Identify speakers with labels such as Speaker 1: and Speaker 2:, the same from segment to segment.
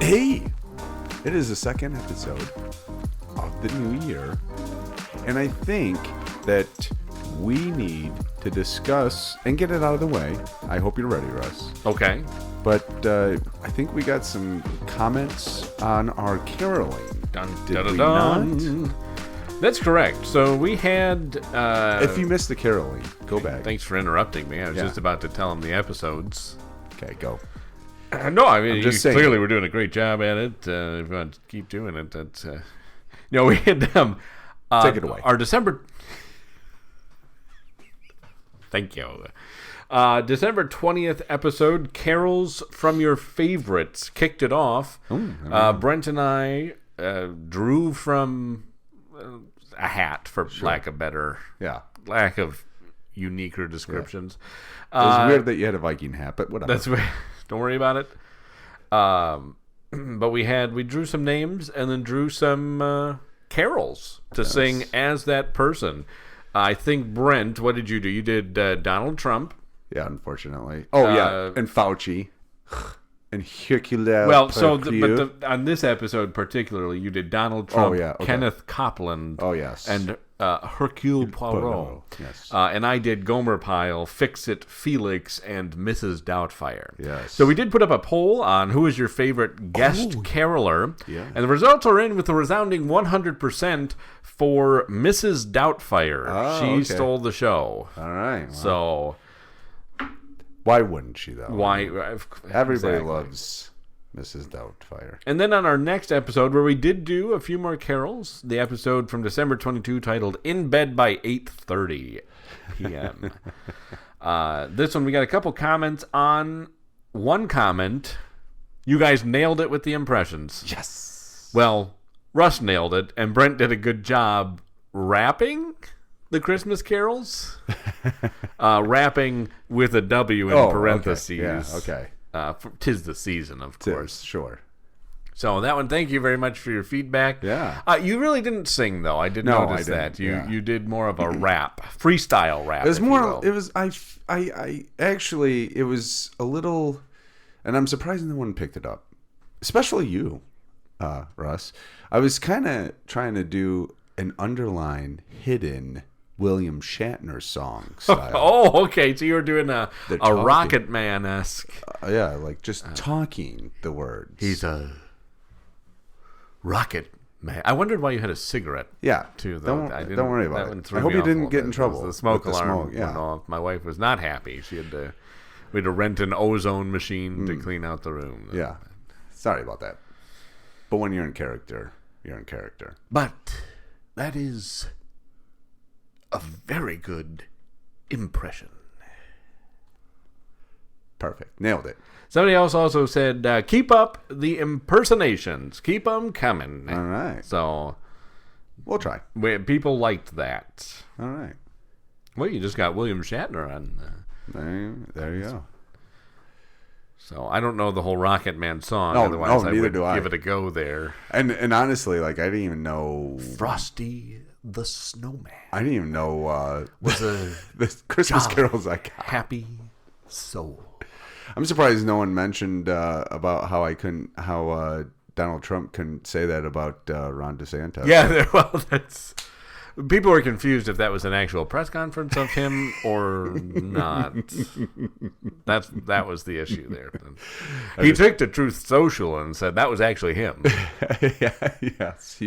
Speaker 1: Hey, it is the second episode of the new year, and I think that we need to discuss and get it out of the way. I hope you're ready, Russ.
Speaker 2: Okay.
Speaker 1: But I think we got some comments on our caroling. Did we not?
Speaker 2: That's correct. So we had...
Speaker 1: if you missed the caroling, go back.
Speaker 2: Thanks for interrupting me. I was just about to tell them the episodes.
Speaker 1: Okay, go.
Speaker 2: No, I mean,
Speaker 1: just saying.
Speaker 2: Clearly we're doing a great job at it. If you want to keep doing it, that's... we had...
Speaker 1: Take it away.
Speaker 2: Our December... Thank you. December 20th episode, Carols from Your Favorites, kicked it off. Brent and I drew from a hat, for lack of better... lack of uniquer descriptions.
Speaker 1: It was weird that you had a Viking hat, but whatever.
Speaker 2: That's weird. Don't worry about it. But we drew some names and then drew some carols to sing as that person. I think, Brent, what did you do? You did Donald Trump.
Speaker 1: Yeah, unfortunately. Oh, yeah, and Fauci. And Hercule.
Speaker 2: Well, on this episode particularly, you did Donald Trump, Kenneth Copeland, and Hercule Poirot.
Speaker 1: Yes.
Speaker 2: And I did Gomer Pyle, Fix-It, Felix, and Mrs. Doubtfire.
Speaker 1: Yes.
Speaker 2: So we did put up a poll on who is your favorite guest caroler, and the results are in with a resounding 100% for Mrs. Doubtfire. She stole the show.
Speaker 1: All right. Wow.
Speaker 2: So...
Speaker 1: why wouldn't she, though?
Speaker 2: Why?
Speaker 1: Everybody loves Mrs. Doubtfire.
Speaker 2: And then on our next episode, where we did do a few more carols, the episode from December 22 titled In Bed by 8:30 p.m. This one, we got a couple comments on. One comment, you guys nailed it with the impressions.
Speaker 1: Yes.
Speaker 2: Well, Russ nailed it, and Brent did a good job rapping the Christmas carols. Rapping with a W in parentheses.
Speaker 1: Okay. Yeah, okay.
Speaker 2: 'Tis the season, of course.
Speaker 1: Sure.
Speaker 2: So that one, thank you very much for your feedback.
Speaker 1: Yeah.
Speaker 2: You really didn't sing, though. I did notice that. You did more of a rap, freestyle rap.
Speaker 1: It was more, it was, I actually, it was a little, and I'm surprised no one picked it up. Especially you, Russ. I was kind of trying to do an underline hidden William Shatner song style.
Speaker 2: Oh, okay. So you were doing a Rocket Man-esque.
Speaker 1: Like just talking the words.
Speaker 2: He's a Rocket Man. I wondered why you had a cigarette.
Speaker 1: Yeah.
Speaker 2: Too, though.
Speaker 1: Don't worry about it. I hope you didn't get in trouble.
Speaker 2: The smoke alarm.
Speaker 1: Yeah.
Speaker 2: Went off. My wife was not happy. We had to rent an ozone machine to clean out the room.
Speaker 1: Yeah. Sorry about that. But when you're in character, you're in character.
Speaker 2: But that is a very good impression.
Speaker 1: Perfect. Nailed it.
Speaker 2: Somebody else also said, keep up the impersonations. Keep them coming.
Speaker 1: All right.
Speaker 2: So
Speaker 1: we'll try.
Speaker 2: People liked that.
Speaker 1: All right.
Speaker 2: Well, you just got William Shatner on.
Speaker 1: There you go.
Speaker 2: So I don't know the whole Rocket Man song.
Speaker 1: No,
Speaker 2: otherwise I
Speaker 1: neither
Speaker 2: would
Speaker 1: do I.
Speaker 2: give it a go there.
Speaker 1: And honestly, like I didn't even know
Speaker 2: Frosty the Snowman.
Speaker 1: I didn't even know
Speaker 2: was
Speaker 1: the Christmas carols I got.
Speaker 2: Happy soul.
Speaker 1: I'm surprised no one mentioned about how Donald Trump couldn't say that about Ron DeSantis.
Speaker 2: Yeah, well, people were confused if that was an actual press conference of him or not. That was the issue there. He took to Truth Social and said that was actually him.
Speaker 1: Yes.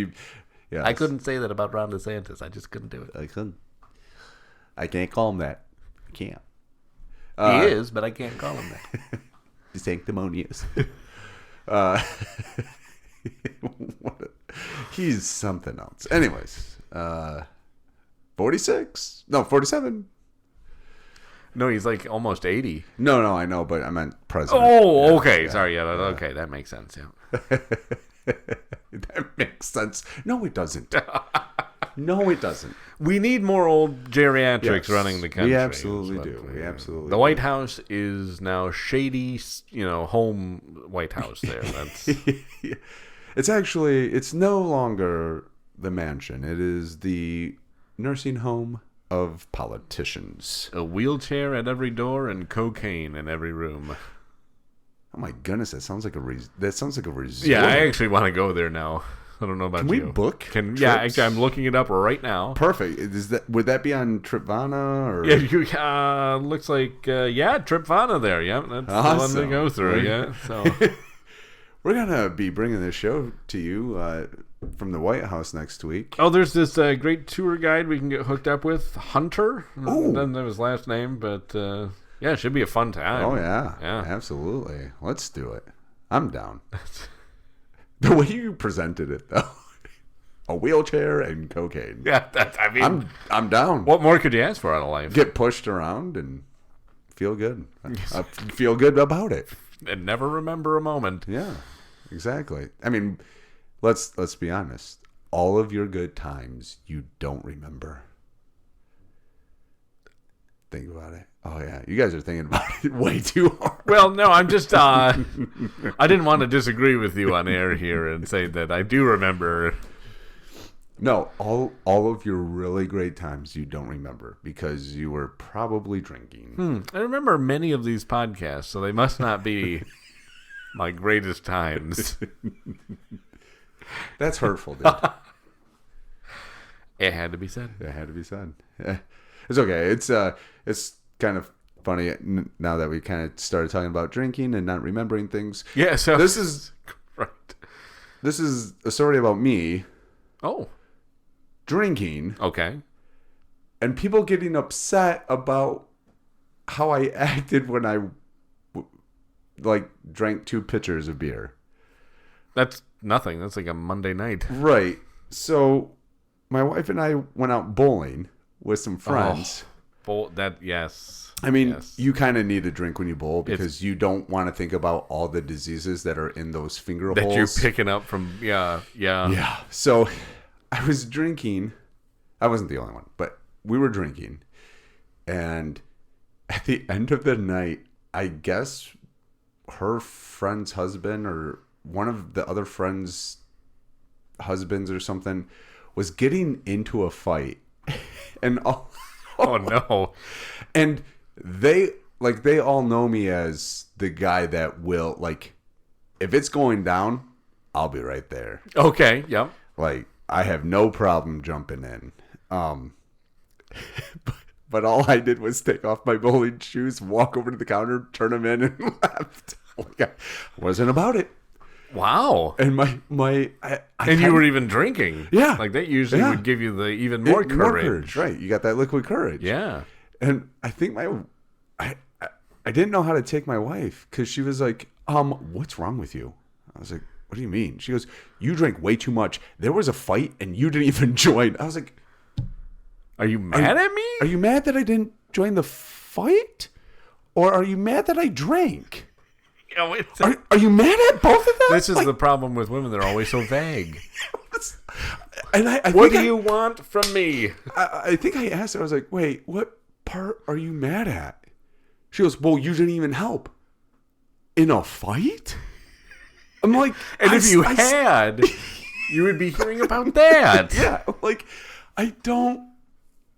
Speaker 1: Yes.
Speaker 2: I couldn't say that about Ron DeSantis. I just couldn't do it.
Speaker 1: I couldn't. I can't call him that. I can't.
Speaker 2: He is, but I can't call him that.
Speaker 1: Sanctimonious. He's something else. Anyways, 46? No, 47.
Speaker 2: No, he's like almost 80.
Speaker 1: No, I know, but I meant president.
Speaker 2: Oh, okay. Yeah, sorry. Okay, that makes sense. Yeah.
Speaker 1: That makes sense. No, it doesn't. No, it doesn't.
Speaker 2: We need more old geriatrics running the country.
Speaker 1: We absolutely do. We absolutely
Speaker 2: The White House is now shady, home White House there. That's...
Speaker 1: It's no longer the mansion. It is the nursing home of politicians.
Speaker 2: A wheelchair at every door and cocaine in every room.
Speaker 1: Oh my goodness, that sounds like a resort.
Speaker 2: Yeah, I actually want to go there now. I don't know about
Speaker 1: Can
Speaker 2: you.
Speaker 1: we book?
Speaker 2: Yeah, actually, I'm looking it up right now.
Speaker 1: Perfect. Would that be on Tripvana or?
Speaker 2: Yeah, looks like Tripvana there. Yeah, that's the one to go through. Yeah, so
Speaker 1: we're gonna be bringing this show to you from the White House next week.
Speaker 2: Oh, there's this great tour guide we can get hooked up with, Hunter.
Speaker 1: Oh,
Speaker 2: doesn't have his last name, but yeah, it should be a fun time.
Speaker 1: Oh yeah, absolutely. Let's do it. I'm down. The way you presented it, though, a wheelchair and cocaine.
Speaker 2: Yeah,
Speaker 1: I'm down.
Speaker 2: What more could you ask for out of life?
Speaker 1: Get pushed around and feel good. I feel good about it.
Speaker 2: And never remember a moment.
Speaker 1: Yeah, exactly. I mean, let's be honest. All of your good times you don't remember. Think about it. Oh yeah, you guys are thinking about it way too hard.
Speaker 2: Well, no, I'm just I didn't want to disagree with you on air here and say that I do remember.
Speaker 1: No, all of your really great times you don't remember because you were probably drinking.
Speaker 2: I remember many of these podcasts, so they must not be my greatest times.
Speaker 1: That's hurtful, dude.
Speaker 2: It had to be said.
Speaker 1: It had to be said. Yeah. It's okay. It's kind of funny now that we kind of started talking about drinking and not remembering things.
Speaker 2: Yeah, so
Speaker 1: this is
Speaker 2: right.
Speaker 1: This is a story about me.
Speaker 2: Oh.
Speaker 1: Drinking.
Speaker 2: Okay.
Speaker 1: And people getting upset about how I acted when I drank 2 pitchers of beer.
Speaker 2: That's nothing. That's like a Monday night.
Speaker 1: Right. So my wife and I went out bowling with some friends.
Speaker 2: Yes.
Speaker 1: I mean,
Speaker 2: yes.
Speaker 1: You kind of need a drink when you bowl because you don't want to think about all the diseases that are in those finger holes.
Speaker 2: That you're picking up from, yeah.
Speaker 1: So I was drinking. I wasn't the only one, but we were drinking. And at the end of the night, I guess her friend's husband or one of the other friends' husbands or something was getting into a fight. And
Speaker 2: oh no.
Speaker 1: And they all know me as the guy that will, if it's going down, I'll be right there.
Speaker 2: Okay, yep.
Speaker 1: I have no problem jumping in. But all I did was take off my bowling shoes, walk over to the counter, turn them in, and left. I wasn't about it.
Speaker 2: Wow.
Speaker 1: And
Speaker 2: you were even drinking.
Speaker 1: Yeah.
Speaker 2: That usually would give you the even more courage.
Speaker 1: More courage, right. You got that liquid courage.
Speaker 2: Yeah.
Speaker 1: And I think I didn't know how to take my wife because she was like, what's wrong with you? I was like, what do you mean? She goes, you drank way too much. There was a fight and you didn't even join. I was like,
Speaker 2: are you mad at me?
Speaker 1: Are you mad that I didn't join the fight? Or are you mad that I drank? Are you mad at both of them?
Speaker 2: This is the problem with women. They're always so vague.
Speaker 1: And
Speaker 2: what do you want from me?
Speaker 1: I think I asked her, I was like, wait, what part are you mad at? She goes, well, you didn't even help. In a fight? I'm like...
Speaker 2: And if you had, you would be hearing about that.
Speaker 1: Yeah, I don't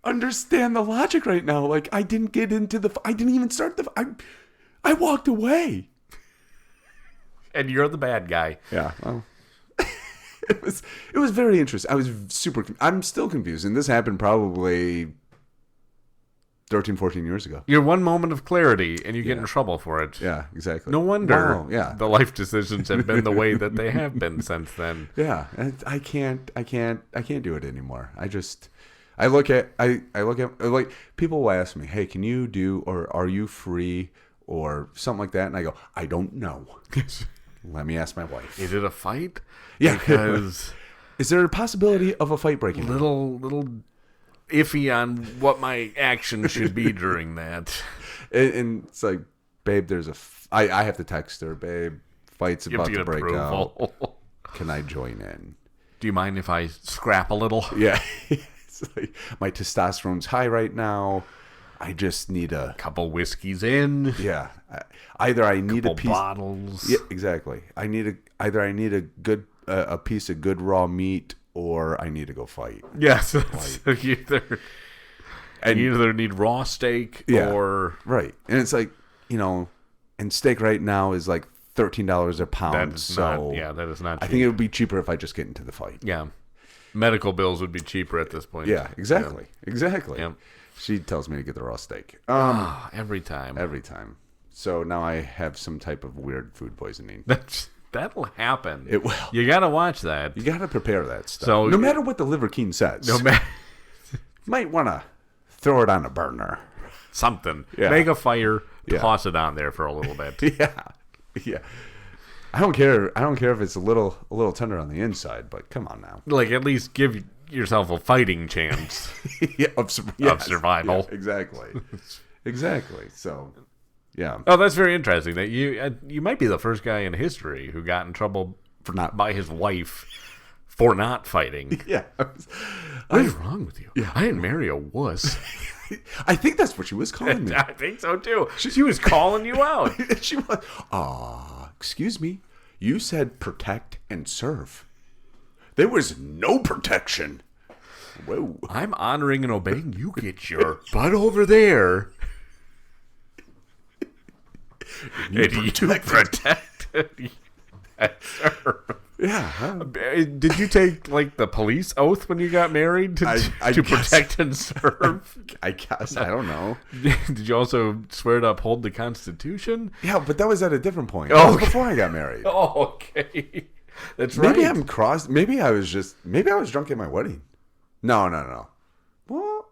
Speaker 1: understand the logic right now. I didn't get into I didn't even start I walked away.
Speaker 2: And you're the bad guy.
Speaker 1: Yeah, well... It was very interesting. I was I'm still confused. And this happened probably 13, 14 years ago.
Speaker 2: You're one moment of clarity and you get in trouble for it.
Speaker 1: Yeah, exactly.
Speaker 2: No wonder the life decisions have been the way that they have been since then.
Speaker 1: Yeah. I can't do it anymore. I look at people will ask me, hey, can you do, or are you free or something like that? And I go, I don't know. Let me ask my wife.
Speaker 2: Is it a fight?
Speaker 1: Yeah.
Speaker 2: Because
Speaker 1: is there a possibility of a fight breaking out?
Speaker 2: Little iffy on what my action should be during that.
Speaker 1: And it's like, babe, I have to text her, babe, fight's about to break out. Can I join in?
Speaker 2: Do you mind if I scrap a little?
Speaker 1: Yeah. It's like, my testosterone's high right now. I just need a
Speaker 2: couple whiskeys in.
Speaker 1: Yeah. Either I need a piece
Speaker 2: bottles.
Speaker 1: Yeah, exactly. I need a good a piece of good raw meat, or I need to go fight.
Speaker 2: Yes. You either need raw steak or
Speaker 1: right. And it's like, and steak right now is like $13 a pound.
Speaker 2: That is
Speaker 1: So
Speaker 2: that is not cheap.
Speaker 1: I think it would be cheaper if I just get into the fight.
Speaker 2: Yeah. Medical bills would be cheaper at this point.
Speaker 1: Yeah, exactly. Exactly.
Speaker 2: Yep.
Speaker 1: She tells me to get the raw steak.
Speaker 2: Every time.
Speaker 1: Every time. So now I have some type of weird food poisoning.
Speaker 2: That'll happen.
Speaker 1: It will.
Speaker 2: You got to watch that.
Speaker 1: You got to prepare that stuff.
Speaker 2: So
Speaker 1: no matter what the Liver King says. Might want to throw it on a burner.
Speaker 2: Something.
Speaker 1: Yeah.
Speaker 2: Make a fire.
Speaker 1: Yeah.
Speaker 2: Toss it on there for a little bit.
Speaker 1: Yeah. I don't care if it's a little tender on the inside, but come on now.
Speaker 2: Like, at least give yourself a fighting chance
Speaker 1: Of
Speaker 2: survival.
Speaker 1: Yeah, exactly. Exactly. So, yeah.
Speaker 2: Oh, that's very interesting. That you might be the first guy in history who got in trouble by his wife for not fighting.
Speaker 1: Yeah.
Speaker 2: What is wrong with you? Yeah. I didn't marry a wuss.
Speaker 1: I think that's what she was calling me.
Speaker 2: I think so too. She was calling you out.
Speaker 1: She was. Excuse me. You said protect and serve. There was no protection. Whoa.
Speaker 2: I'm honoring and obeying. You get your butt over there. And you protect and serve.
Speaker 1: Yeah.
Speaker 2: Did you take like the police oath when you got married to protect and serve?
Speaker 1: I guess. I don't know.
Speaker 2: Did you also swear to uphold the Constitution?
Speaker 1: Yeah, but that was at a different point.
Speaker 2: Oh,
Speaker 1: that was before I got married.
Speaker 2: Oh, okay. That's right.
Speaker 1: Maybe I'm crossed. Maybe I was drunk at my wedding. No. Well,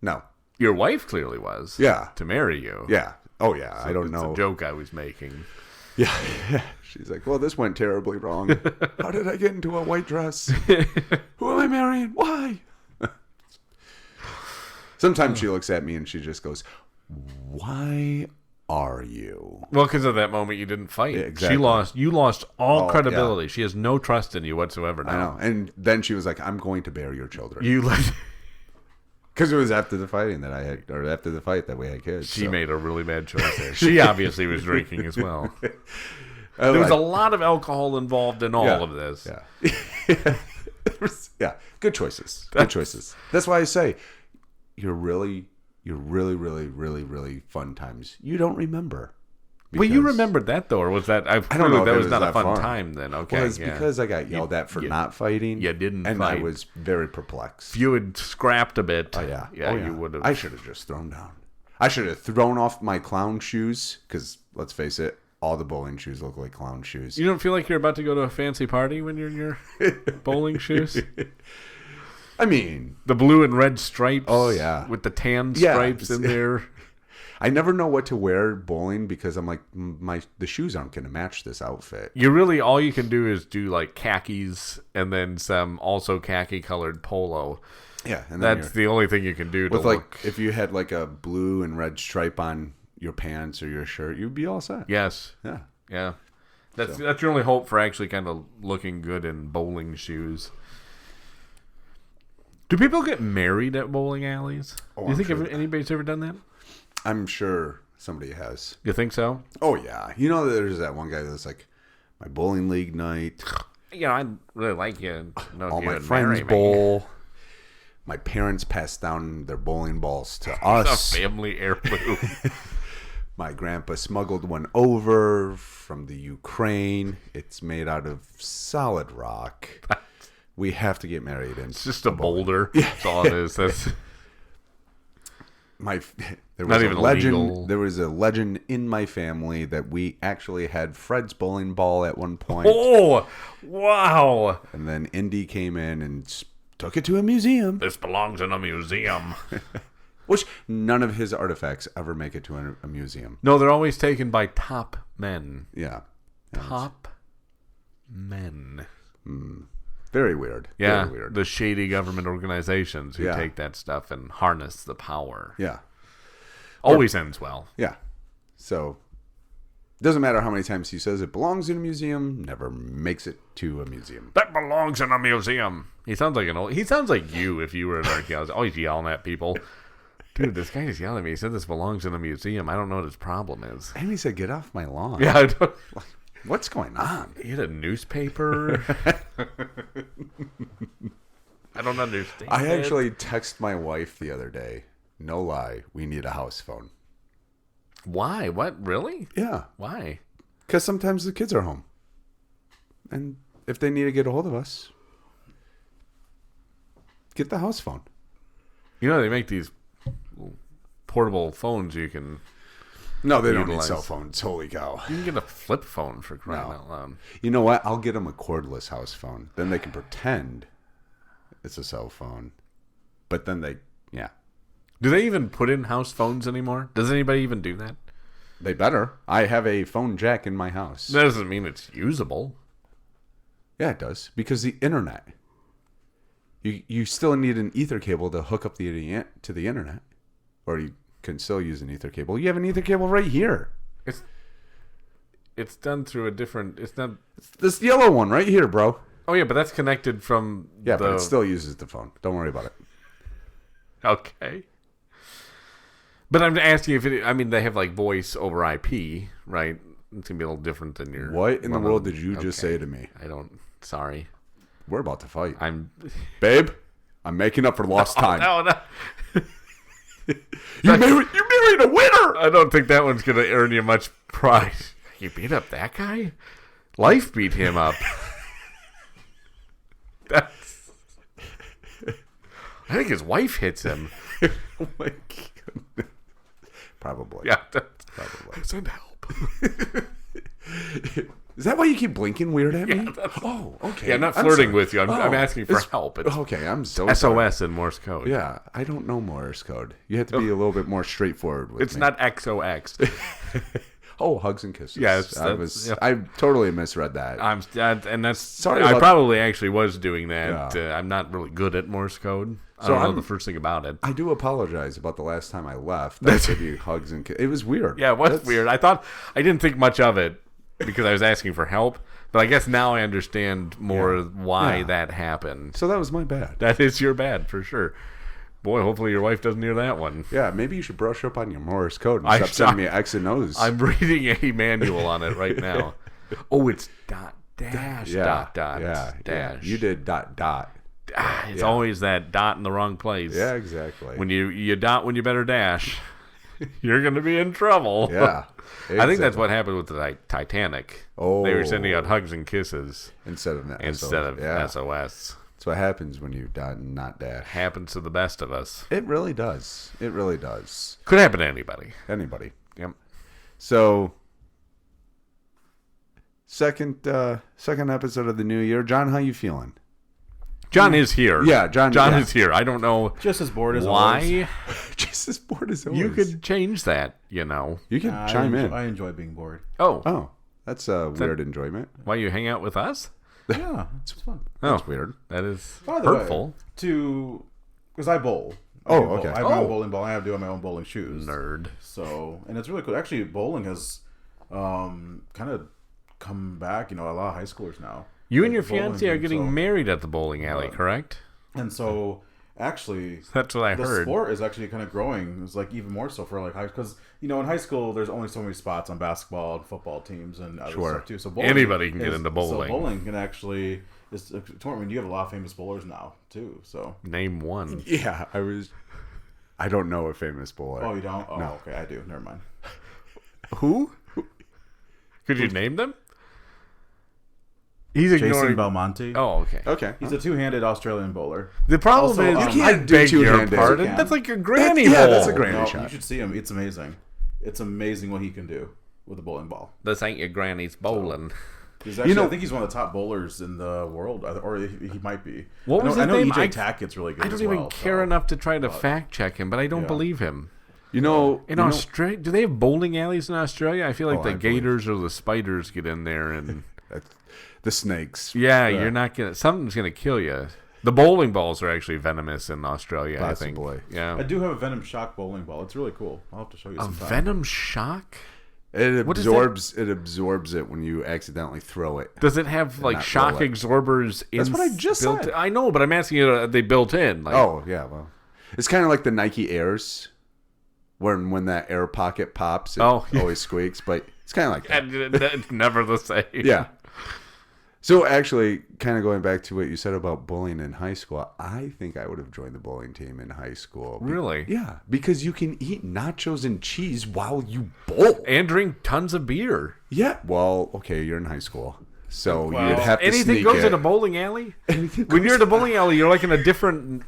Speaker 1: no.
Speaker 2: Your wife clearly was.
Speaker 1: Yeah.
Speaker 2: To marry you.
Speaker 1: Yeah. Oh, yeah.
Speaker 2: So
Speaker 1: I don't know.
Speaker 2: It's a joke I was making.
Speaker 1: Yeah. She's like, well, this went terribly wrong. How did I get into a white dress? Who am I marrying? Why? Sometimes she looks at me and she just goes, why are you?
Speaker 2: Well, because of that moment you didn't fight.
Speaker 1: Yeah, exactly.
Speaker 2: You lost all credibility.
Speaker 1: Yeah.
Speaker 2: She has no trust in you whatsoever now.
Speaker 1: I know. And then she was like, I'm going to bear your children.
Speaker 2: Because
Speaker 1: it was after the fighting after the fight that we had kids.
Speaker 2: She made a really bad choice there. She obviously was drinking as well. There was a lot of alcohol involved in all of this.
Speaker 1: Yeah. Yeah. Good choices. Good choices. That's why I say you're really, really, really, really fun times. You don't remember.
Speaker 2: Well, you remembered that though, or was that? I don't know. That was not a fun time then. Okay,
Speaker 1: well, it's because I got yelled at for not fighting.
Speaker 2: You didn't
Speaker 1: and
Speaker 2: fight.
Speaker 1: I was very perplexed.
Speaker 2: If you had scrapped a bit,
Speaker 1: you
Speaker 2: would have.
Speaker 1: I should have just thrown down. I should have thrown off my clown shoes because let's face it, all the bowling shoes look like clown shoes.
Speaker 2: You don't feel like you're about to go to a fancy party when you're in your bowling shoes?
Speaker 1: I mean,
Speaker 2: the blue and red stripes.
Speaker 1: Oh yeah,
Speaker 2: with the tan stripes in there.
Speaker 1: I never know what to wear bowling because I'm like, the shoes aren't going to match this outfit.
Speaker 2: You really, all you can do is do like khakis and then some also khaki colored polo.
Speaker 1: Yeah, and
Speaker 2: that's the only thing you can do to
Speaker 1: with
Speaker 2: look.
Speaker 1: If you had like a blue and red stripe on your pants or your shirt, you'd be all set.
Speaker 2: Yes.
Speaker 1: Yeah.
Speaker 2: That's your only hope for actually kind of looking good in bowling shoes. Do people get married at bowling alleys? Do you think anybody's ever done that?
Speaker 1: I'm sure somebody has.
Speaker 2: You think so?
Speaker 1: Oh, yeah. You know, there's that one guy that's like, my bowling league night.
Speaker 2: You know, I'd really like you.
Speaker 1: All my friends bowl. My parents passed down their bowling balls to us.
Speaker 2: It's a family heirloom.
Speaker 1: My grandpa smuggled one over from the Ukraine. It's made out of solid rock. We have to get married. It's
Speaker 2: just a boulder. That's all it is. That's...
Speaker 1: There was a legend. Illegal. There was a legend in my family that we actually had Fred's bowling ball at one point.
Speaker 2: Oh, wow!
Speaker 1: And then Indy came in and took it to a museum.
Speaker 2: This belongs in a museum.
Speaker 1: Which none of his artifacts ever make it to a museum.
Speaker 2: No, they're always taken by top men.
Speaker 1: Yeah,
Speaker 2: top men.
Speaker 1: Very weird.
Speaker 2: Yeah,
Speaker 1: very weird.
Speaker 2: The shady government organizations who take that stuff and harness the power.
Speaker 1: Yeah.
Speaker 2: Always ends well.
Speaker 1: Yeah. So, doesn't matter how many times he says it belongs in a museum, never makes it to a museum.
Speaker 2: That belongs in a museum. He sounds like you if you were an archaeologist. Always yelling at people. Dude, this guy is yelling at me. He said this belongs in a museum. I don't know what his problem is.
Speaker 1: And he said, get off my lawn.
Speaker 2: Yeah, I don't...
Speaker 1: What's going on?
Speaker 2: He had a newspaper. I don't understand.
Speaker 1: I actually texted my wife the other day. No lie, we need a house phone.
Speaker 2: Why? What? Really?
Speaker 1: Yeah.
Speaker 2: Why?
Speaker 1: Because sometimes the kids are home. And if they need to get a hold of us, get the house phone.
Speaker 2: You know, they make these portable phones you can...
Speaker 1: No, they don't need cell phones. Holy cow.
Speaker 2: You can get a flip phone for crying out loud.
Speaker 1: You know what? I'll get them a cordless house phone. Then they can pretend it's a cell phone. But then they,
Speaker 2: Do they even put in house phones anymore? Does anybody even do that?
Speaker 1: They better. I have a phone jack in my house.
Speaker 2: That doesn't mean it's usable.
Speaker 1: Yeah, it does. Because the internet. You still need an ether cable to hook up to the internet. Or you can still use an ether cable. You have an ether cable right here.
Speaker 2: It's done through a different... It's not...
Speaker 1: It's this yellow one right here, bro.
Speaker 2: Oh, yeah, but that's connected from
Speaker 1: but it still uses the phone. Don't worry about it.
Speaker 2: Okay. But I'm asking if it... I mean, they have, like, voice over IP, right? It's going to be a little different than your...
Speaker 1: What in the world did you just say to me?
Speaker 2: I don't... Sorry.
Speaker 1: We're about to fight.
Speaker 2: Babe,
Speaker 1: I'm making up for lost time.
Speaker 2: No.
Speaker 1: You married a winner!
Speaker 2: I don't think that one's going to earn you much pride. You beat up that guy? Life beat him up. That's... I think his wife hits him.
Speaker 1: Oh my goodness. Probably.
Speaker 2: Yeah.
Speaker 1: Probably.
Speaker 2: Send help.
Speaker 1: Is that why you keep blinking weird at me?
Speaker 2: Yeah,
Speaker 1: oh, okay.
Speaker 2: Yeah, I'm not flirting with you. I'm asking for help. It's
Speaker 1: okay, I'm so
Speaker 2: SOS
Speaker 1: sorry.
Speaker 2: in Morse code.
Speaker 1: Yeah, I don't know Morse code. You have to be a little bit more straightforward with
Speaker 2: It's
Speaker 1: me.
Speaker 2: not XOX.
Speaker 1: Oh, hugs and kisses.
Speaker 2: Yes,
Speaker 1: I totally misread that.
Speaker 2: And that's
Speaker 1: Sorry
Speaker 2: I
Speaker 1: about
Speaker 2: probably actually was doing that.
Speaker 1: Yeah.
Speaker 2: I'm not really good at Morse code. I
Speaker 1: So
Speaker 2: don't know the first thing about it.
Speaker 1: I do apologize about the last time I left. I gave you hugs and kisses. It was weird.
Speaker 2: Yeah, it was weird. I didn't think much of it because I was asking for help. But I guess now I understand more why that happened.
Speaker 1: So that was my bad.
Speaker 2: That is your bad, for sure. Boy, hopefully your wife doesn't hear that one.
Speaker 1: Yeah, maybe you should brush up on your Morse code and stop sending me X and O's.
Speaker 2: I'm reading a manual on it right now. Oh, it's dot dash dot
Speaker 1: dash. You did dot.
Speaker 2: It's always that dot in the wrong place.
Speaker 1: Yeah, exactly.
Speaker 2: When you dot when you better dash, you're going to be in trouble.
Speaker 1: Yeah. Exactly.
Speaker 2: I think that's what happened with the Titanic.
Speaker 1: Oh.
Speaker 2: They were sending out hugs and kisses
Speaker 1: instead of
Speaker 2: SOS.
Speaker 1: That's what happens when you dot and not dash.
Speaker 2: Happens to the best of us.
Speaker 1: It really does. It really does.
Speaker 2: Could happen to anybody.
Speaker 1: Anybody.
Speaker 2: Yep.
Speaker 1: So, second episode of the new year. John, how you feeling?
Speaker 2: John is here.
Speaker 1: Yeah, John
Speaker 2: is here. I don't know.
Speaker 3: Just as bored as always.
Speaker 2: Why?
Speaker 1: Just as bored as always.
Speaker 2: You could change that, you know.
Speaker 1: You could chime in.
Speaker 3: I enjoy being bored.
Speaker 2: Oh,
Speaker 1: that's a weird enjoyment.
Speaker 2: why you hang out with us?
Speaker 3: Yeah, it's fun.
Speaker 1: That's weird.
Speaker 2: That is
Speaker 3: By the
Speaker 2: hurtful.
Speaker 3: way, because I bowl.
Speaker 1: Oh,
Speaker 3: do bowl.
Speaker 1: okay.
Speaker 3: I have my own bowling ball. I have to do my own bowling shoes.
Speaker 2: Nerd.
Speaker 3: So, and it's really cool. Actually, bowling has kind of come back. You know, a lot of high schoolers now.
Speaker 2: You and your
Speaker 3: bowling
Speaker 2: fiance are
Speaker 3: game,
Speaker 2: getting
Speaker 3: so-
Speaker 2: married at the bowling alley, correct?
Speaker 3: And so, actually,
Speaker 2: That's what I
Speaker 3: the
Speaker 2: heard.
Speaker 3: sport is actually kind of growing. It's like even more so for like high, because in high school there's only so many spots on basketball and football teams and other stuff too. So bowling
Speaker 2: Anybody can get into bowling.
Speaker 3: So bowling can actually is a tournament. You have a lot of famous bowlers now too. So
Speaker 2: Name one.
Speaker 1: Yeah, I don't know a famous bowler.
Speaker 3: oh, you don't? Oh,
Speaker 1: No.
Speaker 3: okay, I do. Never mind.
Speaker 2: Who? Could you name them? He's
Speaker 3: Jason
Speaker 2: ignoring.
Speaker 3: Belmonte.
Speaker 2: Oh, okay.
Speaker 1: Okay.
Speaker 3: He's a two-handed Australian bowler.
Speaker 2: The problem
Speaker 3: Also,
Speaker 2: is,
Speaker 3: you
Speaker 2: I
Speaker 1: can't do
Speaker 2: beg your
Speaker 1: two-handed.
Speaker 2: pardon.
Speaker 3: You can.
Speaker 2: That's like a granny
Speaker 1: Yeah,
Speaker 2: bowl.
Speaker 1: that's a granny
Speaker 3: No,
Speaker 1: shot.
Speaker 3: you should see him. It's amazing. It's amazing what he can do with a bowling ball.
Speaker 2: This ain't your granny's bowling.
Speaker 3: He's actually, I think he's one of the top bowlers in the world, or he might be.
Speaker 2: What was his
Speaker 3: I know
Speaker 2: name?
Speaker 3: EJ Tackett's really good.
Speaker 2: I don't
Speaker 3: as
Speaker 2: even
Speaker 3: well,
Speaker 2: care
Speaker 3: so.
Speaker 2: enough to try to fact check him, but I don't
Speaker 3: Yeah.
Speaker 2: believe him.
Speaker 1: In
Speaker 2: Australia, do they have bowling alleys in Australia? I feel like
Speaker 1: Oh,
Speaker 2: the
Speaker 1: I believe.
Speaker 2: gators or the spiders get in there and
Speaker 1: the snakes.
Speaker 2: yeah, you're not gonna. Something's gonna kill you. The bowling balls are actually venomous in Australia.
Speaker 1: Possibly.
Speaker 2: I think. Yeah.
Speaker 3: I do have a Venom Shock bowling ball. It's really cool. I'll have to show you
Speaker 2: A
Speaker 3: sometime.
Speaker 2: venom shock?
Speaker 1: It
Speaker 2: What is
Speaker 1: absorbs it when you accidentally throw it.
Speaker 2: Does it have like
Speaker 1: not
Speaker 2: shock
Speaker 1: roll it.
Speaker 2: absorbers?
Speaker 1: That's what I just
Speaker 2: built
Speaker 1: said.
Speaker 2: I know, but I'm asking you. Are they built in? Like,
Speaker 1: Oh yeah, well, it's kind of like the Nike Airs, when that air pocket pops, it
Speaker 2: Oh, yeah.
Speaker 1: always squeaks. But it's kind of like that.
Speaker 2: and it's never the same.
Speaker 1: Yeah. So actually, kind of going back to what you said about bowling in high school, I think I would have joined the bowling team in high school.
Speaker 2: Really?
Speaker 1: Yeah, because you can eat nachos and cheese while you bowl.
Speaker 2: And drink tons of beer.
Speaker 1: Yeah. Well, okay, you're in high school. So you'd have to
Speaker 2: anything
Speaker 1: sneak
Speaker 2: goes
Speaker 1: it.
Speaker 2: in a bowling alley? When you're in a bowling alley, you're like in a different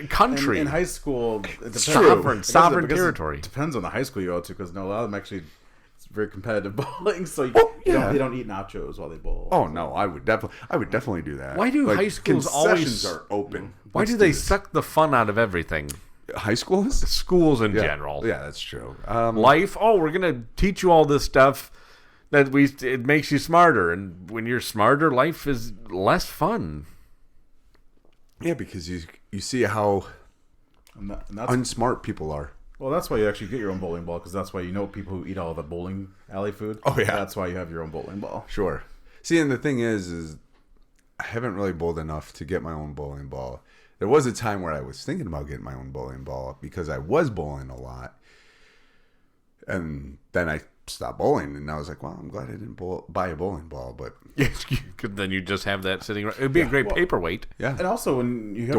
Speaker 2: country.
Speaker 3: In high school, it depends.
Speaker 2: Sovereign territory.
Speaker 3: It depends on the high school you go to, because a lot of them actually, it's very competitive bowling. So you,
Speaker 1: yeah.
Speaker 3: they don't eat nachos while they bowl.
Speaker 1: Oh no, I would definitely do that.
Speaker 2: Why do high schools always
Speaker 1: concessions are open?
Speaker 2: Why do they suck the fun out of everything?
Speaker 1: High schools?
Speaker 2: Schools in general.
Speaker 1: Yeah, that's true.
Speaker 2: Life. Oh, we're gonna teach you all this stuff that it makes you smarter, and when you're smarter, life is less fun.
Speaker 1: Yeah, because you see how
Speaker 3: and that's,
Speaker 1: unsmart people are.
Speaker 3: Well, that's why you actually get your own bowling ball, because that's why you know people who eat all the bowling alley food.
Speaker 1: Oh, yeah.
Speaker 3: That's why you have your own bowling ball.
Speaker 1: Sure. See, and the thing is I haven't really bowled enough to get my own bowling ball. There was a time where I was thinking about getting my own bowling ball because I was bowling a lot. And then I stopped bowling, and I was like, well, I'm glad I didn't buy a bowling ball. But
Speaker 2: Yes, then you just have that sitting. It'd be a great paperweight.
Speaker 1: yeah.
Speaker 3: And also, when you have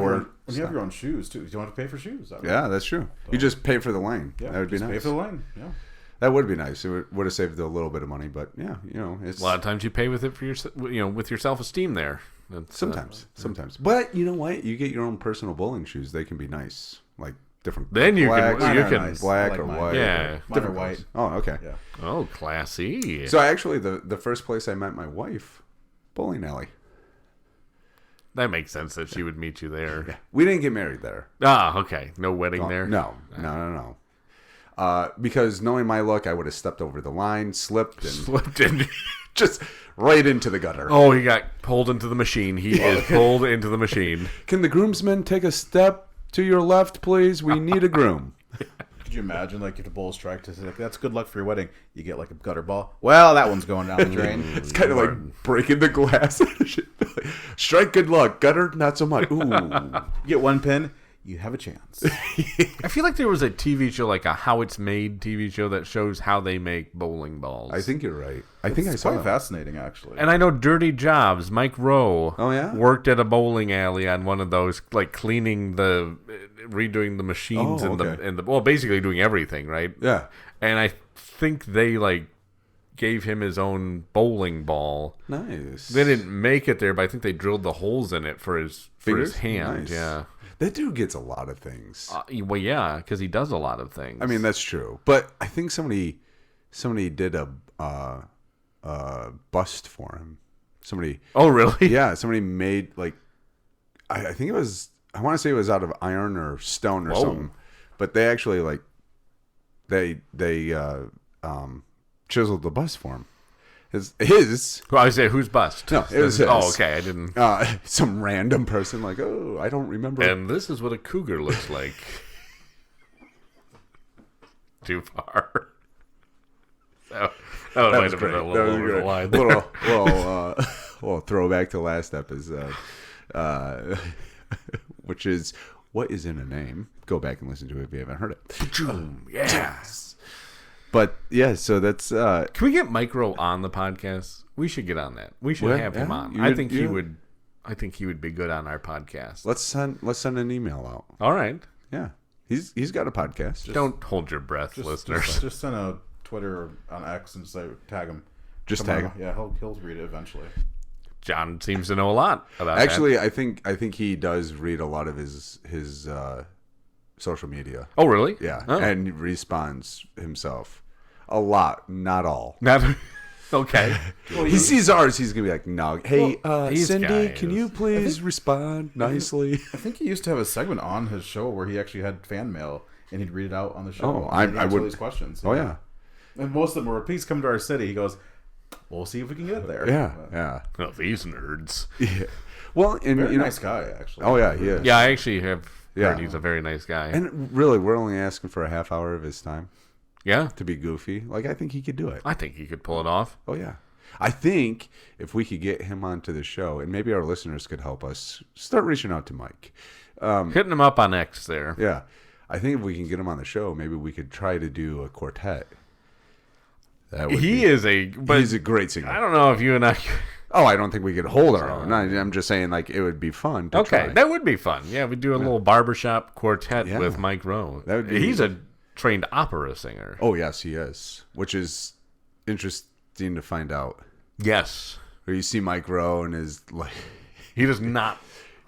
Speaker 3: your own shoes too, you don't have to pay for shoes.
Speaker 1: Yeah, that's true. You just pay for the lane.
Speaker 3: Yeah,
Speaker 1: that would be
Speaker 3: just
Speaker 1: nice.
Speaker 3: pay for the lane. Yeah.
Speaker 1: That would be nice. It would have saved a little bit of money, but yeah, it's
Speaker 2: A lot of times you pay with it for your, with your self-esteem there. That's,
Speaker 1: sometimes. But you know what? You get your own personal bowling shoes. They can be nice, like different.
Speaker 2: Then you
Speaker 1: black,
Speaker 2: can
Speaker 3: nice.
Speaker 1: black
Speaker 3: I like
Speaker 1: or
Speaker 3: mine.
Speaker 1: white.
Speaker 2: Yeah.
Speaker 3: Mine are
Speaker 1: different
Speaker 3: white.
Speaker 1: colors. Oh, okay.
Speaker 3: Yeah.
Speaker 2: Oh, classy.
Speaker 1: So actually, the first place I met my wife, bowling alley.
Speaker 2: That makes sense that she would meet you there.
Speaker 1: Yeah. We didn't get married there.
Speaker 2: Ah, okay. No wedding there?
Speaker 1: No. Because knowing my luck, I would have stepped over the line, slipped
Speaker 2: in.
Speaker 1: just right into the gutter.
Speaker 2: Oh, he got pulled into the machine. He is pulled into the machine.
Speaker 1: Can the groomsmen take a step to your left, please? We need a groom.
Speaker 3: Could you imagine, like, if the bowl strike to say, like, that's good luck for your wedding? You get like a gutter ball. Well, that one's going down the drain.
Speaker 1: It's kind of like breaking the glass. Strike, good luck. Gutter, not so much. Ooh.
Speaker 3: You get one pin, you have a chance.
Speaker 2: I feel like there was a TV show, like a How It's Made TV show, that shows how they make bowling balls.
Speaker 1: I think you're right. I think I saw
Speaker 3: quite
Speaker 1: it.
Speaker 3: fascinating, actually.
Speaker 2: And I know Dirty Jobs, Mike Rowe,
Speaker 1: Oh, yeah?
Speaker 2: worked at a bowling alley on one of those, like redoing the machines
Speaker 1: okay.
Speaker 2: basically doing everything, right?
Speaker 1: Yeah.
Speaker 2: And I think they gave him his own bowling ball.
Speaker 1: Nice.
Speaker 2: They didn't make it there, but I think they drilled the holes in it for his
Speaker 1: Fingers?
Speaker 2: hand.
Speaker 1: Nice.
Speaker 2: Yeah.
Speaker 1: That dude gets a lot of things.
Speaker 2: Well, yeah, because he does a lot of things.
Speaker 1: I mean, that's true. But I think somebody did a bust for him. Somebody.
Speaker 2: Oh, really?
Speaker 1: Yeah, somebody made I think it was. I want to say it was out of iron or stone or something. But they actually they chiseled the bust for him. His.
Speaker 2: Well, I say whose bust?
Speaker 1: No, it was his.
Speaker 2: Oh, okay. I didn't.
Speaker 1: Some random person I don't remember.
Speaker 2: And this is what a cougar looks like. Too far. That might have been a little over the line there.
Speaker 1: Well, throwback to last episode, which is what is in a name. Go back and listen to it if you haven't heard it.
Speaker 2: Yes.
Speaker 1: But yeah, so that's.
Speaker 2: Can we get Micro on the podcast? We should get on that. We should have him on. I think he would. I think he would be good on our podcast.
Speaker 1: Let's send an email out.
Speaker 2: All right.
Speaker 1: Yeah, he's got a podcast.
Speaker 2: Don't hold your breath, listeners.
Speaker 3: Just send a Twitter on X and say tag him.
Speaker 1: Just tag him.
Speaker 3: Yeah, he'll read it eventually.
Speaker 2: John seems to know a lot about
Speaker 1: Actually,
Speaker 2: that.
Speaker 1: I think he does read a lot of his social media.
Speaker 2: Oh, really?
Speaker 1: Yeah,
Speaker 2: Oh.
Speaker 1: and responds himself a lot, not all.
Speaker 2: Not okay.
Speaker 3: Well,
Speaker 1: He sees ours, he's gonna be like, "No, hey,
Speaker 2: these
Speaker 1: Cindy,
Speaker 2: guys.
Speaker 1: can you please respond nicely?"
Speaker 3: I think he used to have a segment on his show where he actually had fan mail and he'd read it out on the show.
Speaker 1: Oh,
Speaker 3: and
Speaker 1: I
Speaker 3: answer
Speaker 1: would.
Speaker 3: these questions.
Speaker 1: Oh yeah,
Speaker 3: And most of them were, "Please come to our city." He goes, "We'll see if we can get there."
Speaker 1: yeah.
Speaker 2: Oh, these nerds.
Speaker 1: Yeah. Well, and
Speaker 3: Very
Speaker 1: you know,
Speaker 3: nice guy, actually.
Speaker 1: oh yeah, he is.
Speaker 2: Yeah, I actually have
Speaker 1: Yeah.
Speaker 2: heard he's a very nice guy.
Speaker 1: And really, we're only asking for a half hour of his time
Speaker 2: Yeah,
Speaker 1: to be goofy. I think he could do it.
Speaker 2: I think he could pull it off.
Speaker 1: Oh yeah. I think if we could get him onto the show, and maybe our listeners could help us start reaching out to Mike.
Speaker 2: Hitting him up on X there.
Speaker 1: Yeah. I think if we can get him on the show, maybe we could try to do a quartet.
Speaker 2: He's a
Speaker 1: He's a great singer.
Speaker 2: I don't know if you and I.
Speaker 1: Oh, I don't think we could hold our own. I'm just saying, like, it would be fun to try.
Speaker 2: That would be fun. Yeah, we'd do a little barbershop quartet with Mike Rowe.
Speaker 1: That would be...
Speaker 2: He's a trained opera singer.
Speaker 1: Oh, yes, he is. Which is interesting to find out.
Speaker 2: Yes.
Speaker 1: Where you see Mike Rowe and his, like...
Speaker 2: He does not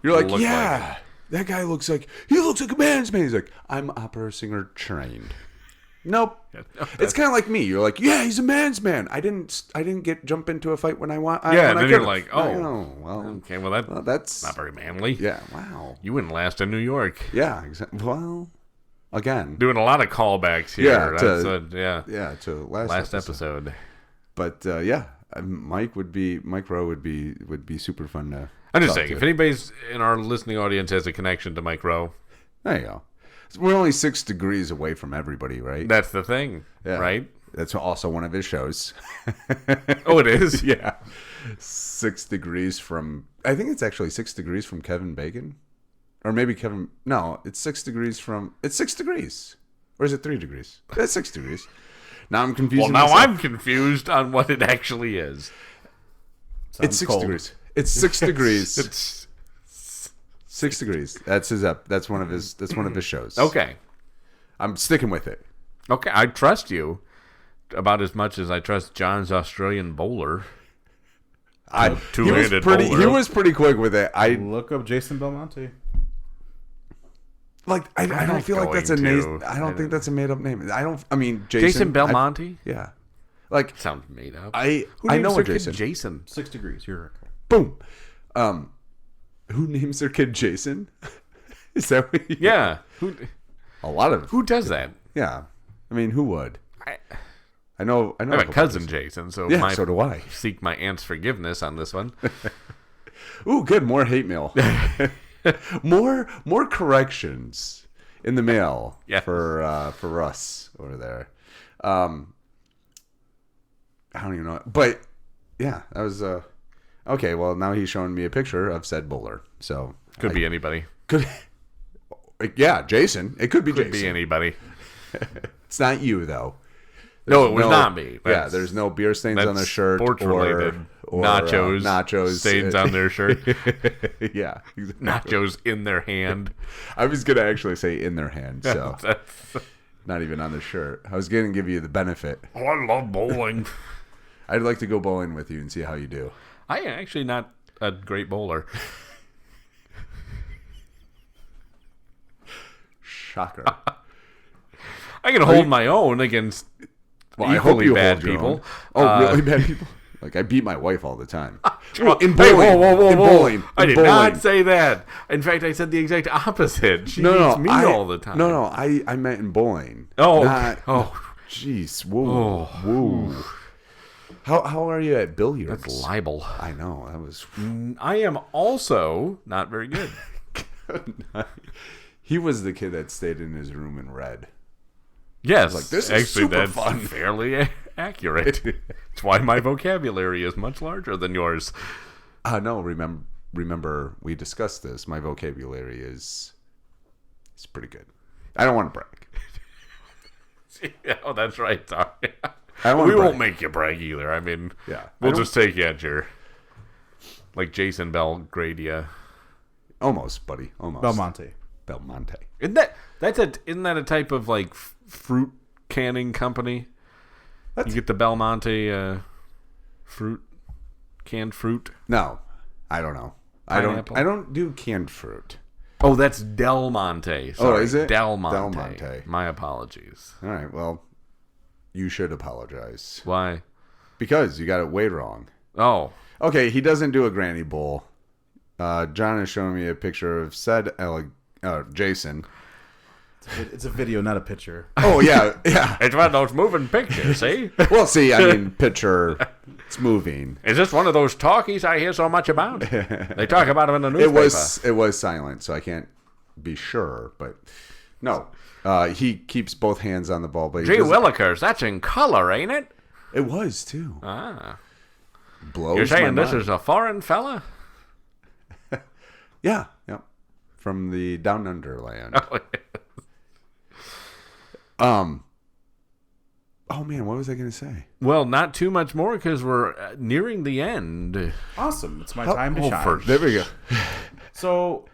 Speaker 1: You're like, yeah, that guy looks like... He looks like a man's man. He's like, I'm opera singer trained. Nope. It's kind of like me. You're like, yeah, he's a man's man. I didn't jump into a fight when I want.
Speaker 2: Yeah, then you're like,
Speaker 1: well,
Speaker 2: okay, well that's not very manly.
Speaker 1: Yeah, wow.
Speaker 2: You wouldn't last in New York.
Speaker 1: Yeah, exactly. Well, again,
Speaker 2: doing a lot of callbacks here.
Speaker 1: Yeah, to last
Speaker 2: episode.
Speaker 1: But Mike Rowe would be super fun to.
Speaker 2: I'm just saying, if anybody's in our listening audience has a connection to Mike Rowe,
Speaker 1: there you go. We're only 6 degrees away from everybody, right?
Speaker 2: That's the thing, right?
Speaker 1: That's also one of his shows.
Speaker 2: Oh, it is?
Speaker 1: Yeah. 6 degrees from... I think it's actually 6 degrees from Kevin Bacon. Or maybe Kevin... No, it's 6 degrees from... It's 6 degrees. Or is it 3 degrees? It's 6 degrees. Now I'm confused.
Speaker 2: Well, now I'm confused on what it actually is.
Speaker 1: It's 6 degrees. It's 6 degrees. It's 6 degrees. That's one of his shows.
Speaker 2: Okay.
Speaker 1: I'm sticking with it.
Speaker 2: Okay, I trust you about as much as I trust John's Australian bowler. Two-handed bowler.
Speaker 1: He was pretty quick with it. I
Speaker 3: look up Jason Belmonte.
Speaker 1: Like I don't feel like that's a name. I don't think that's a made up name.
Speaker 2: Jason Belmonte?
Speaker 1: Yeah. Like
Speaker 2: sounds made up.
Speaker 1: I know a Jason.
Speaker 2: Jason.
Speaker 3: 6 degrees. You're
Speaker 1: boom. Who names their kid Jason? Is that what you...
Speaker 2: Yeah.
Speaker 1: Who
Speaker 2: does that?
Speaker 1: Yeah. I mean, who would? I know.
Speaker 2: I have a cousin Jason, so
Speaker 1: so do I.
Speaker 2: Seek my aunt's forgiveness on this one.
Speaker 1: Ooh, good. More hate mail. more corrections in the mail for Russ over there. I don't even know. But yeah, that was okay. Well, now he's showing me a picture of said bowler. So
Speaker 2: could be anybody.
Speaker 1: Yeah, Jason. It could be Jason.
Speaker 2: Could be anybody.
Speaker 1: It's not you though.
Speaker 2: No, it was not me.
Speaker 1: There's no beer stains on their shirt
Speaker 2: or nachos stains on their shirt.
Speaker 1: Yeah, exactly.
Speaker 2: Nachos in their hand.
Speaker 1: I was gonna actually say in their hand, so not even on their shirt. I was gonna give you the benefit.
Speaker 2: Oh, I love bowling.
Speaker 1: I'd like to go bowling with you and see how you do.
Speaker 2: I am actually not a great bowler.
Speaker 1: Shocker.
Speaker 2: I can hold my own against equally bad people.
Speaker 1: Really bad people? Like, I beat my wife all the time.
Speaker 2: In bowling.
Speaker 1: Hey, whoa.
Speaker 2: I did not say that. In fact, I said the exact opposite. She beats me all the time.
Speaker 1: No, I meant in bowling. Jeez. Whoa. Whoa. How are you at billiards?
Speaker 2: That's libel.
Speaker 1: I know. That was...
Speaker 2: I am also not very good.
Speaker 1: He was the kid that stayed in his room and read.
Speaker 2: Yes.
Speaker 1: Like, this is super fun.
Speaker 2: Fairly accurate. It's why my vocabulary is much larger than yours.
Speaker 1: No, remember we discussed this. My vocabulary is pretty good. I don't want to brag.
Speaker 2: Oh, that's right. Sorry.
Speaker 1: We
Speaker 2: won't make you brag either. I mean, we'll just take you at your... Like Jason Belgradia.
Speaker 1: Almost, buddy. Almost.
Speaker 3: Belmonte.
Speaker 2: Isn't that a type of like fruit canning company? You get the Belmonte canned fruit.
Speaker 1: No, I don't know.
Speaker 2: Pineapple?
Speaker 1: I don't do canned fruit.
Speaker 2: Oh, that's Del Monte. Sorry,
Speaker 1: is it
Speaker 2: Del Monte? My apologies.
Speaker 1: All right. Well, you should apologize.
Speaker 2: Why?
Speaker 1: Because you got it way wrong.
Speaker 2: Oh.
Speaker 1: Okay. He doesn't do a granny bowl. John is showing me a picture of said Jason.
Speaker 3: It's a video, not a picture.
Speaker 1: Oh, yeah.
Speaker 2: It's one of those moving pictures, see?
Speaker 1: Well, see, I mean, picture, it's moving.
Speaker 2: Is this one of those talkies I hear so much about? They talk about them in the newspaper.
Speaker 1: It was silent, so I can't be sure, but no. He keeps both hands on the ball. But
Speaker 2: Gee willikers, that's in color, ain't it?
Speaker 1: It was, too.
Speaker 2: Ah.
Speaker 1: Blows
Speaker 2: You're saying
Speaker 1: my
Speaker 2: this
Speaker 1: mind.
Speaker 2: is a foreign fella?
Speaker 1: Yeah. From the down under land. Oh man, what was I going to say?
Speaker 2: Well, not too much more because we're nearing the end.
Speaker 3: Awesome. It's my time to shine.
Speaker 2: First.
Speaker 1: There we go.
Speaker 3: So,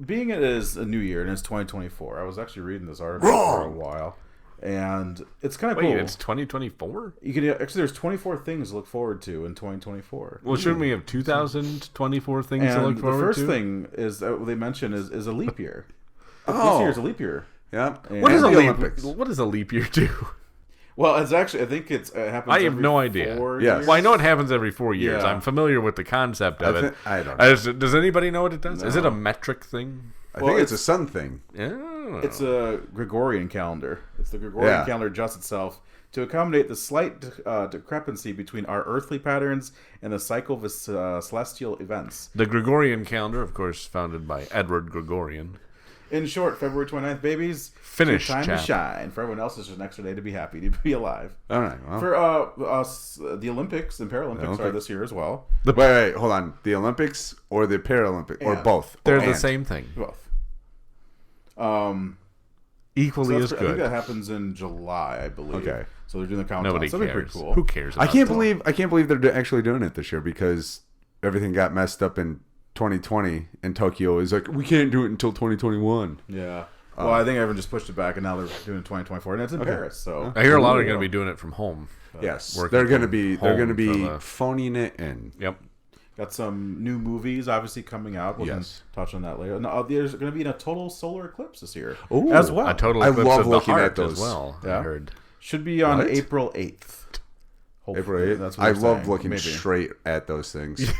Speaker 3: being it is a new year and it's 2024, I was actually reading this article for a while, and it's kind of cool.
Speaker 2: Wait, it's 2024?
Speaker 3: You can actually there's 24 things to look forward to in 2024.
Speaker 2: Well, shouldn't we have 2024 things
Speaker 3: and
Speaker 2: to look forward to?
Speaker 3: the first thing is that they mention is a leap year. This year is a leap year.
Speaker 1: Yeah.
Speaker 3: And
Speaker 2: What does a leap year do?
Speaker 3: Well, it's actually I think it happens.
Speaker 2: I have
Speaker 3: every
Speaker 2: no idea.
Speaker 3: 4
Speaker 1: Yes.
Speaker 3: years.
Speaker 2: Well, I know it happens every 4 years.
Speaker 3: Yeah.
Speaker 2: I'm familiar with the concept of it.
Speaker 1: I don't know.
Speaker 2: Does anybody know what it does?
Speaker 3: No.
Speaker 2: Is it a metric thing?
Speaker 1: I think it's a sun thing.
Speaker 2: Yeah.
Speaker 3: It's a Gregorian calendar. It's the Gregorian calendar adjusts itself to accommodate the slight discrepancy between our earthly patterns and the cycle of celestial events.
Speaker 2: The Gregorian calendar, of course, founded by Edward Gregorian.
Speaker 3: In short, February 29th, babies.
Speaker 2: Finish,
Speaker 3: Time
Speaker 2: chap.
Speaker 3: to shine. For everyone else, it's just an extra day to be happy, to be alive.
Speaker 1: All right. Well.
Speaker 3: For us, the Olympics and Paralympics are this year as well.
Speaker 1: Wait, hold on. The Olympics or the Paralympics or
Speaker 3: Yeah.
Speaker 1: both?
Speaker 2: They're
Speaker 1: And.
Speaker 2: the same thing.
Speaker 3: Both.
Speaker 2: Equally as
Speaker 3: I think
Speaker 2: good.
Speaker 3: that happens in July, I believe.
Speaker 1: Okay.
Speaker 3: So they're doing the countdown.
Speaker 2: Nobody
Speaker 3: so that'd be
Speaker 2: cares.
Speaker 3: pretty cool.
Speaker 2: Who cares?
Speaker 1: I
Speaker 2: About
Speaker 1: can't
Speaker 2: that?
Speaker 1: believe they're actually doing it this year because everything got messed up in 2020 and Tokyo is like we can't do it until 2021.
Speaker 3: Yeah. Well, I think everyone just pushed it back, and now they're doing 2024, and it's in Paris. So
Speaker 2: I hear a lot are going to be doing it from home.
Speaker 1: Yes,
Speaker 2: working
Speaker 1: they're going to
Speaker 2: from
Speaker 1: be
Speaker 2: home
Speaker 1: phoning it in.
Speaker 2: Yep.
Speaker 3: got some new movies obviously coming out. We'll touch on that later. No, there's going to be a total solar eclipse this year
Speaker 1: Ooh.
Speaker 3: as well.
Speaker 2: A total
Speaker 1: I
Speaker 2: eclipse
Speaker 1: love
Speaker 2: of the
Speaker 1: looking
Speaker 2: heart
Speaker 1: at those.
Speaker 2: as well.
Speaker 3: Yeah.
Speaker 2: I heard.
Speaker 3: Should be on
Speaker 1: What?
Speaker 3: April 8th.
Speaker 1: April
Speaker 3: Hopefully.
Speaker 1: 8th.
Speaker 3: That's what
Speaker 1: I
Speaker 3: they're
Speaker 1: love
Speaker 3: saying.
Speaker 1: looking
Speaker 3: Maybe.
Speaker 1: straight at those things.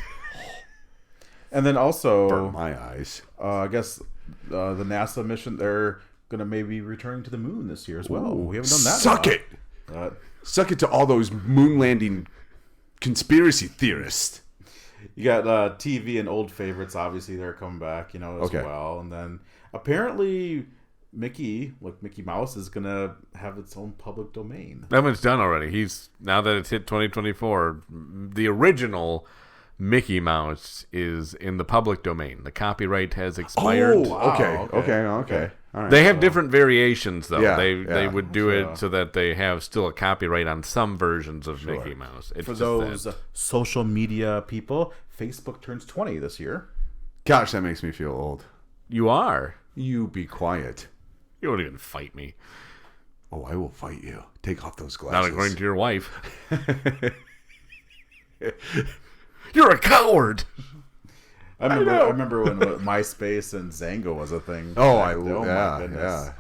Speaker 3: And then also,
Speaker 1: Burn my eyes.
Speaker 3: I guess the NASA mission, they're going to maybe returning to the moon this year as well.
Speaker 1: Ooh.
Speaker 3: We haven't done that.
Speaker 1: Suck
Speaker 3: in a
Speaker 1: it.
Speaker 3: while.
Speaker 1: Suck it to all those moon landing conspiracy theorists.
Speaker 3: You got TV and old favorites, obviously, they're coming back, as well. And then apparently Mickey Mouse is going to have its own public domain.
Speaker 2: That one's done already. Now that it's hit 2024, the original Mickey Mouse is in the public domain. The copyright has expired.
Speaker 1: Oh,
Speaker 3: Wow,
Speaker 1: okay. All right.
Speaker 2: They have different variations, though.
Speaker 1: Yeah,
Speaker 2: they
Speaker 1: yeah.
Speaker 2: would do it so that they have still a copyright on some versions of Mickey Mouse. It's
Speaker 3: For
Speaker 2: just
Speaker 3: those
Speaker 2: that.
Speaker 3: social media people, Facebook turns 20 this year.
Speaker 1: Gosh, that makes me feel old.
Speaker 2: You are.
Speaker 1: You be quiet.
Speaker 2: You won't even fight me.
Speaker 1: Oh, I will fight you. Take off those
Speaker 2: Not
Speaker 1: glasses.
Speaker 2: according to your wife. You're a coward.
Speaker 3: I remember when MySpace and Zango was a thing.
Speaker 1: Oh,
Speaker 3: my goodness.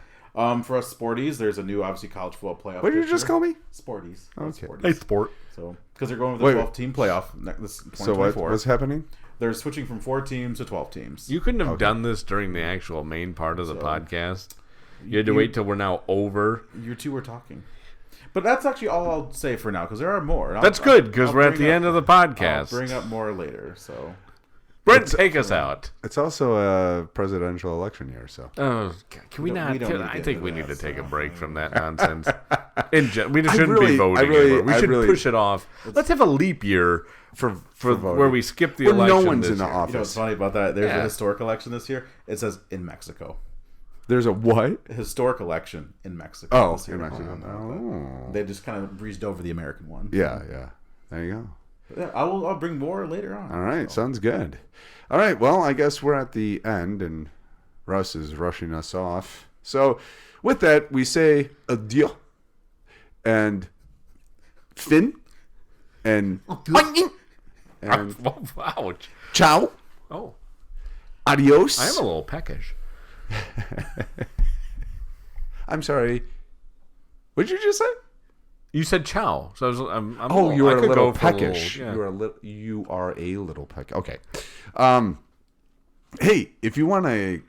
Speaker 3: For us sporties, there's a new, obviously, college football playoff.
Speaker 1: What did you just call me?
Speaker 3: Sporties.
Speaker 1: Okay.
Speaker 3: Sporties.
Speaker 2: Hey, sport.
Speaker 3: So, because they're going with the 12-team playoff this
Speaker 1: So
Speaker 3: 2024.
Speaker 1: what's happening?
Speaker 3: They're switching from 4 teams to 12 teams.
Speaker 2: You couldn't have done this during the actual main part of the podcast. You had to wait till we're now over.
Speaker 3: You two were talking. But that's actually all I'll say for now, because there are more.
Speaker 2: That's good, because we're at the end of the podcast.
Speaker 3: I'll bring up more later, so...
Speaker 2: Brent, take us out.
Speaker 1: It's also a presidential election year, so.
Speaker 2: Oh, can we not?
Speaker 3: we don't need to
Speaker 2: I
Speaker 3: get
Speaker 2: think
Speaker 3: into
Speaker 2: we
Speaker 3: that,
Speaker 2: need to take a
Speaker 3: so.
Speaker 2: break from that nonsense. We shouldn't
Speaker 1: really-
Speaker 2: be voting
Speaker 1: I really-
Speaker 2: anymore. We
Speaker 1: I
Speaker 2: should
Speaker 1: really-
Speaker 2: push it off. Let's have a leap year for
Speaker 1: voting.
Speaker 2: where we skip the
Speaker 1: Where
Speaker 2: election.
Speaker 1: no one's
Speaker 2: this
Speaker 1: in the
Speaker 2: year.
Speaker 1: office.
Speaker 3: You know what's funny about that? There's
Speaker 2: Yeah.
Speaker 3: a historic election this year. It says in Mexico.
Speaker 1: There's a what?
Speaker 3: Historic election in Mexico.
Speaker 1: Oh,
Speaker 3: this year.
Speaker 1: in Mexico. Oh.
Speaker 3: They just kind of breezed over the American one.
Speaker 1: Yeah. There you go.
Speaker 3: Yeah, I'll bring more later on.
Speaker 1: All right, sounds good. All right, well, I guess we're at the end, and Russ is rushing us off. So, with that, we say adieu, and Finn, and
Speaker 2: Ouch.
Speaker 1: ciao,
Speaker 2: Oh,
Speaker 1: adios.
Speaker 2: I am a little peckish.
Speaker 1: I'm sorry. What did you just say?
Speaker 2: You said ciao, so I'm
Speaker 1: You
Speaker 2: I
Speaker 1: are a
Speaker 2: could
Speaker 1: little
Speaker 2: go for a
Speaker 1: peckish.
Speaker 2: yeah.
Speaker 1: You are a little peck. Okay. Hey, if you want to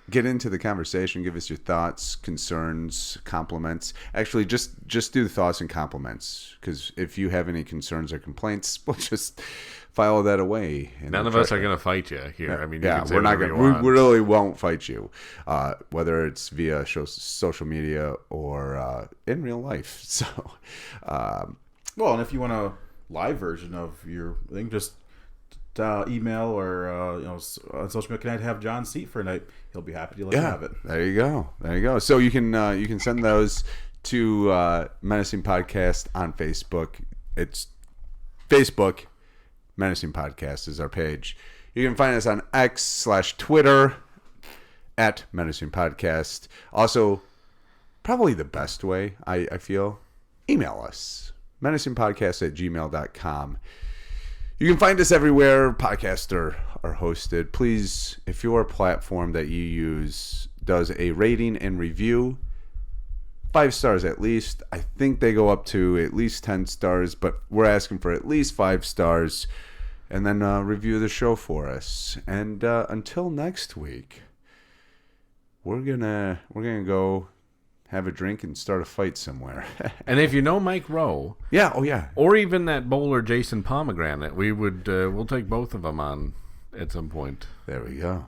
Speaker 1: get into the conversation, give us your thoughts, concerns, compliments. Actually, just do the thoughts and compliments, because if you have any concerns or complaints, we'll just file that away.
Speaker 2: None of us are going to fight you here. I mean, you can say
Speaker 1: we're not
Speaker 2: whatever
Speaker 1: going.
Speaker 2: you
Speaker 1: We
Speaker 2: want.
Speaker 1: really won't fight you, whether it's via social media or in real life. So,
Speaker 3: Well, and if you want a live version of your thing, just email or on social media. Can I have John seat for a night? He'll be happy to let you have it.
Speaker 1: There you go. So you can send those to Menacing Podcast on Facebook. It's Facebook. Menacing Podcast is our page. You can find us on X/Twitter at Menacing Podcast. Also, probably the best way, I feel, email us. menacingpodcast@gmail.com. You can find us everywhere podcasts are hosted. Please, if your platform that you use does a rating and review, 5 stars at least. I think they go up to at least 10 stars, but we're asking for at least 5 stars. And then review the show for us. And until next week, we're gonna go have a drink and start a fight somewhere.
Speaker 2: And if you know Mike Rowe,
Speaker 1: yeah,
Speaker 2: or even that bowler Jason Pomegranate, we'll take both of them on at some point.
Speaker 1: There we go.